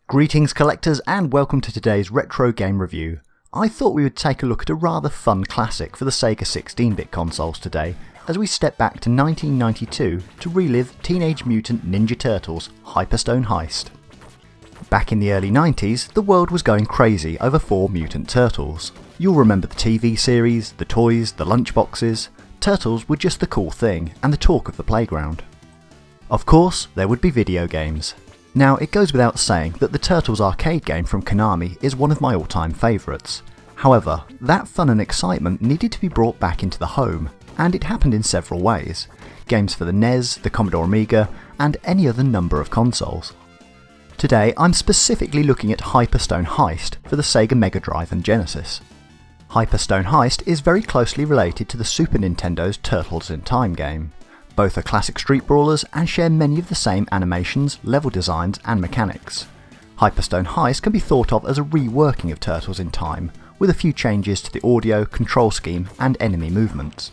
Greetings collectors and welcome to today's retro game review. I thought we would take a look at a rather fun classic for the Sega 16-bit consoles today as we step back to 1992 to relive Teenage Mutant Ninja Turtles Hyperstone Heist. Back in the early 90s, the world was going crazy over 4 mutant turtles. You'll remember the TV series, the toys, the lunchboxes. Turtles were just the cool thing and the talk of the playground. Of course, there would be video games. Now, it goes without saying that the Turtles arcade game from Konami is one of my all-time favourites. However, that fun and excitement needed to be brought back into the home, and it happened in several ways. Games for the NES, the Commodore Amiga, and any other number of consoles. Today, I'm specifically looking at Hyperstone Heist for the Sega Mega Drive and Genesis. Hyperstone Heist is very closely related to the Super Nintendo's Turtles in Time game. Both are classic street brawlers and share many of the same animations, level designs and mechanics. Hyperstone Heist can be thought of as a reworking of Turtles in Time, with a few changes to the audio, control scheme and enemy movements.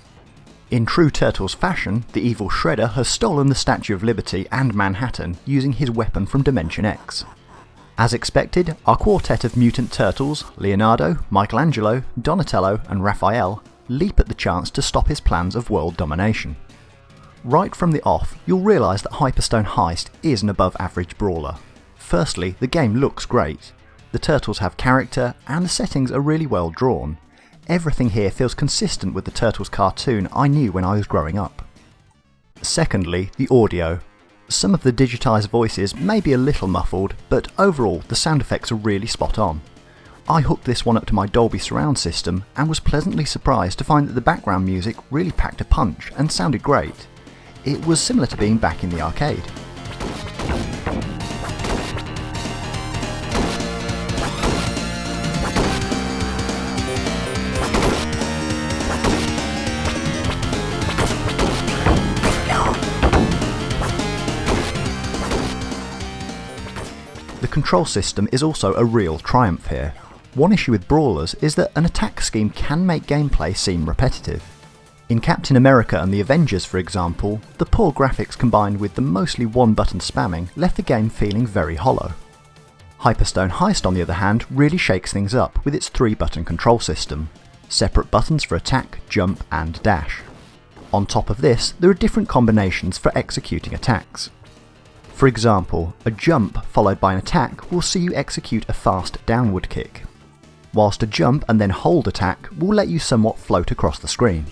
In true Turtles fashion, the evil Shredder has stolen the Statue of Liberty and Manhattan using his weapon from Dimension X. As expected, our quartet of mutant turtles, Leonardo, Michelangelo, Donatello and Raphael, leap at the chance to stop his plans of world domination. Right from the off, you'll realise that Hyperstone Heist is an above average brawler. Firstly, the game looks great. The turtles have character and the settings are really well drawn. Everything here feels consistent with the Turtles cartoon I knew when I was growing up. Secondly, the audio. Some of the digitised voices may be a little muffled, but overall the sound effects are really spot on. I hooked this one up to my Dolby surround system and was pleasantly surprised to find that the background music really packed a punch and sounded great. It was similar to being back in the arcade. The control system is also a real triumph here. One issue with brawlers is that an attack scheme can make gameplay seem repetitive. In Captain America and the Avengers, for example, the poor graphics combined with the mostly one-button spamming left the game feeling very hollow. Hyperstone Heist, on the other hand, really shakes things up with its 3-button control system, separate buttons for attack, jump and dash. On top of this, there are different combinations for executing attacks. For example, a jump followed by an attack will see you execute a fast downward kick, whilst a jump and then hold attack will let you somewhat float across the screen.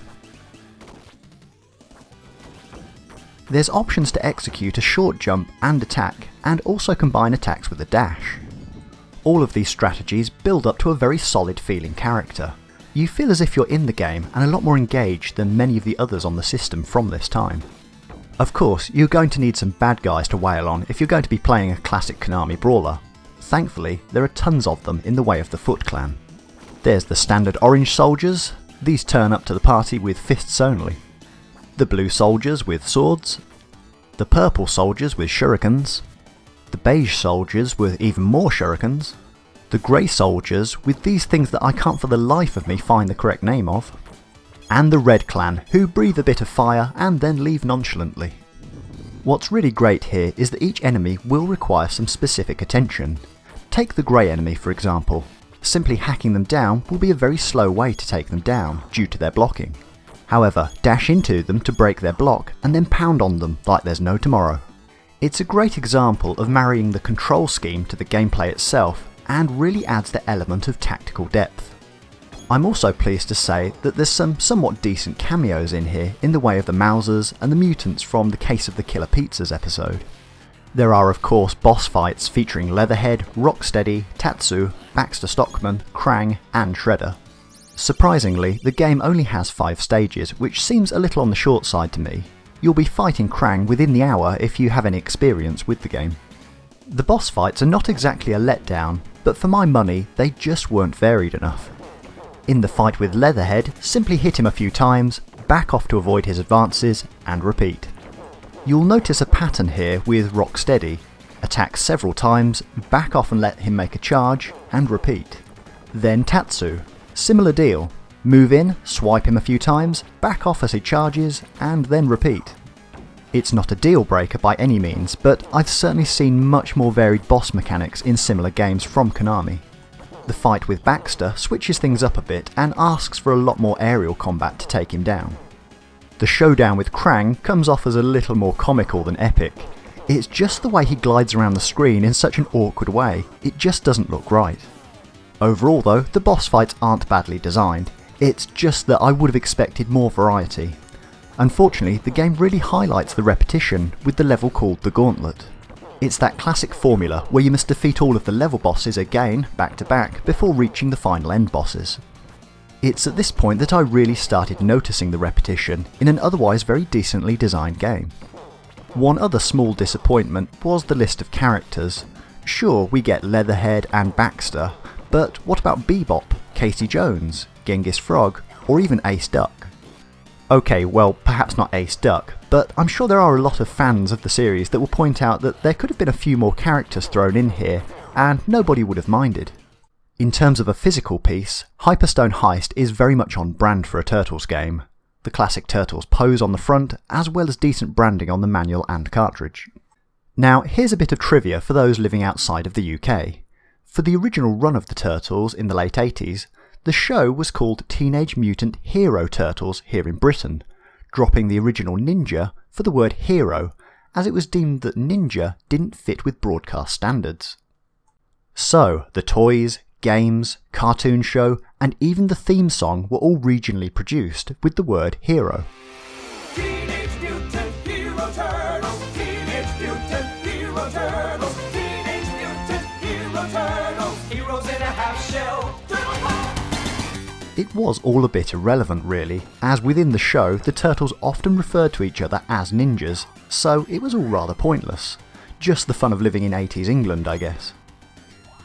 There's options to execute a short jump and attack, and also combine attacks with a dash. All of these strategies build up to a very solid feeling character. You feel as if you're in the game and a lot more engaged than many of the others on the system from this time. Of course, you're going to need some bad guys to wail on if you're going to be playing a classic Konami brawler. Thankfully, there are tons of them in the way of the Foot Clan. There's the standard orange soldiers. These turn up to the party with fists only. The blue soldiers with swords, the purple soldiers with shurikens, the beige soldiers with even more shurikens, the grey soldiers with these things that I can't for the life of me find the correct name of, and the red clan who breathe a bit of fire and then leave nonchalantly. What's really great here is that each enemy will require some specific attention. Take the grey enemy for example. Simply hacking them down will be a very slow way to take them down due to their blocking. However, dash into them to break their block and then pound on them like there's no tomorrow. It's a great example of marrying the control scheme to the gameplay itself and really adds the element of tactical depth. I'm also pleased to say that there's some somewhat decent cameos in here in the way of the Mousers and the mutants from the Case of the Killer Pizzas episode. There are of course boss fights featuring Leatherhead, Rocksteady, Tatsu, Baxter Stockman, Krang and Shredder. Surprisingly, the game only has 5 stages, which seems a little on the short side to me. You'll be fighting Krang within the hour if you have any experience with the game. The boss fights are not exactly a letdown, but for my money they just weren't varied enough. In the fight with Leatherhead, simply hit him a few times, back off to avoid his advances, and repeat. You'll notice a pattern here with Rocksteady. Attack several times, back off and let him make a charge, and repeat. Then Tatsu. Similar deal. Move in, swipe him a few times, back off as he charges, and then repeat. It's not a deal breaker by any means, but I've certainly seen much more varied boss mechanics in similar games from Konami. The fight with Baxter switches things up a bit and asks for a lot more aerial combat to take him down. The showdown with Krang comes off as a little more comical than epic. It's just the way he glides around the screen in such an awkward way, it just doesn't look right. Overall though, the boss fights aren't badly designed, it's just that I would have expected more variety. Unfortunately, the game really highlights the repetition with the level called the Gauntlet. It's that classic formula where you must defeat all of the level bosses again, back to back, before reaching the final end bosses. It's at this point that I really started noticing the repetition in an otherwise very decently designed game. One other small disappointment was the list of characters. Sure, we get Leatherhead and Baxter, but what about Bebop, Casey Jones, Genghis Frog, or even Ace Duck? Okay, well, perhaps not Ace Duck, but I'm sure there are a lot of fans of the series that will point out that there could have been a few more characters thrown in here, and nobody would have minded. In terms of a physical piece, Hyperstone Heist is very much on brand for a Turtles game. The classic Turtles pose on the front, as well as decent branding on the manual and cartridge. Now, here's a bit of trivia for those living outside of the UK. For the original run of the Turtles in the late 80s, the show was called Teenage Mutant Hero Turtles here in Britain, dropping the original ninja for the word hero, as it was deemed that ninja didn't fit with broadcast standards. So, the toys, games, cartoon show, and even the theme song were all regionally produced with the word hero. Teenage Mutant Hero Turtles, Teenage Mutant Hero Turtles, Teenage Mutant Hero Turtles, heroes in a half shell. It was all a bit irrelevant really, as within the show the Turtles often referred to each other as ninjas, so it was all rather pointless. Just the fun of living in 80s England, I guess.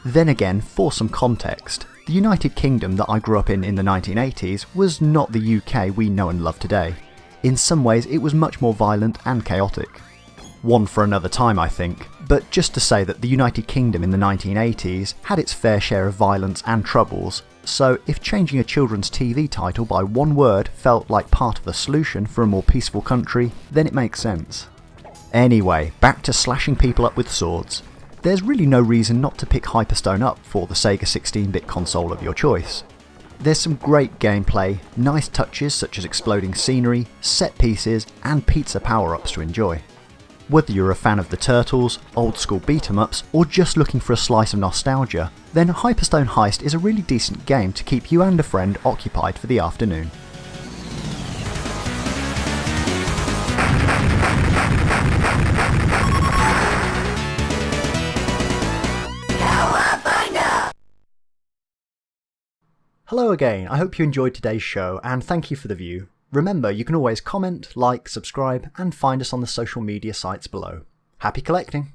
Then again, for some context, the United Kingdom that I grew up in the 1980s was not the UK we know and love today. In some ways it was much more violent and chaotic. One for another time I think, but just to say that the United Kingdom in the 1980s had its fair share of violence and troubles, so if changing a children's TV title by one word felt like part of the solution for a more peaceful country, then it makes sense. Anyway, back to slashing people up with swords. There's really no reason not to pick Hyperstone up for the Sega 16-bit console of your choice. There's some great gameplay, nice touches such as exploding scenery, set pieces, and pizza power-ups to enjoy. Whether you're a fan of the Turtles, old school beat-em-ups, or just looking for a slice of nostalgia, then Hyperstone Heist is a really decent game to keep you and a friend occupied for the afternoon. Hello again, I hope you enjoyed today's show and thank you for the view. Remember, you can always comment, like, subscribe and find us on the social media sites below. Happy collecting!